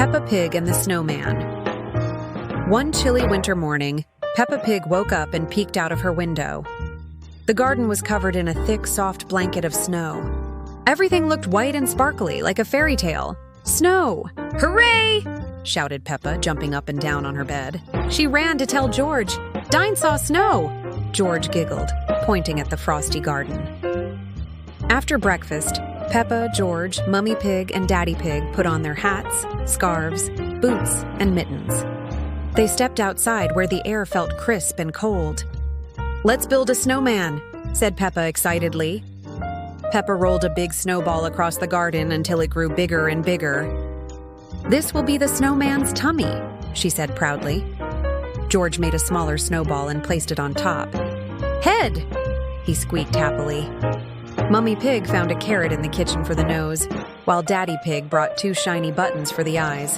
Peppa Pig and the Snowman. One chilly winter morning, Peppa Pig woke up and peeked out of her window. The garden was covered in a thick, soft blanket of snow. Everything looked white and sparkly, like a fairy tale. Snow! Hooray! Shouted Peppa, jumping up and down on her bed. She ran to tell George. Dine saw snow! George giggled, pointing at the frosty garden. After breakfast, Peppa, George, Mummy Pig, and Daddy Pig put on their hats, scarves, boots, and mittens. They stepped outside where the air felt crisp and cold. "Let's build a snowman," said Peppa excitedly. Peppa rolled a big snowball across the garden until it grew bigger and bigger. "This will be the snowman's tummy," she said proudly. George made a smaller snowball and placed it on top. "Head!" he squeaked happily. Mummy Pig found a carrot in the kitchen for the nose, while Daddy Pig brought 2 shiny buttons for the eyes.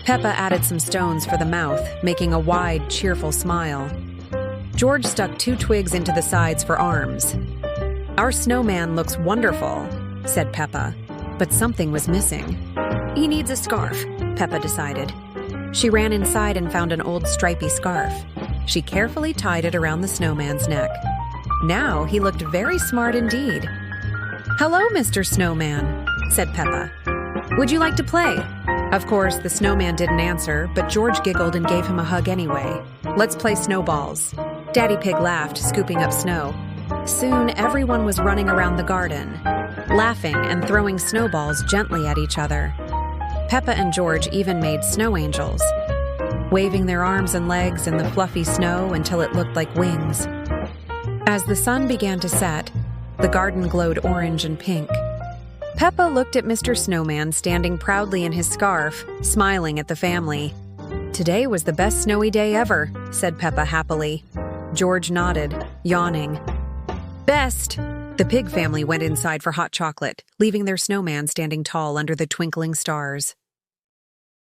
Peppa added some stones for the mouth, making a wide, cheerful smile. George stuck 2 twigs into the sides for arms. "Our snowman looks wonderful," said Peppa, but something was missing. "He needs a scarf," Peppa decided. She ran inside and found an old stripy scarf. She carefully tied it around the snowman's neck. Now he looked very smart indeed. "Hello, Mr. Snowman," said Peppa. "Would you like to play?" Of course, the snowman didn't answer, but George giggled and gave him a hug anyway. "Let's play snowballs." Daddy Pig laughed, scooping up snow. Soon, everyone was running around the garden, laughing and throwing snowballs gently at each other. Peppa and George even made snow angels, waving their arms and legs in the fluffy snow until it looked like wings. As the sun began to set, the garden glowed orange and pink. Peppa looked at Mr. Snowman standing proudly in his scarf, smiling at the family. "Today was the best snowy day ever," said Peppa happily. George nodded, yawning. "Best!" The Pig family went inside for hot chocolate, leaving their snowman standing tall under the twinkling stars.